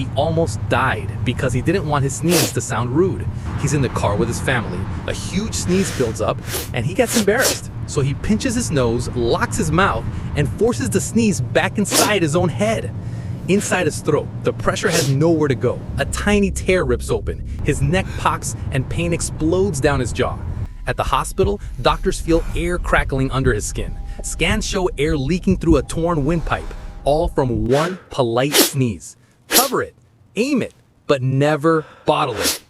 He almost died because he didn't want his sneeze to sound rude. He's in the car with his family. A huge sneeze builds up and he gets embarrassed. So he pinches his nose, locks his mouth, and forces the sneeze back inside his own head. Inside his throat, the pressure has nowhere to go. A tiny tear rips open. His neck pocks and pain explodes down his jaw. At the hospital, doctors feel air crackling under his skin. Scans show air leaking through a torn windpipe, all from one polite sneeze. Cover it, aim it, but never bottle it.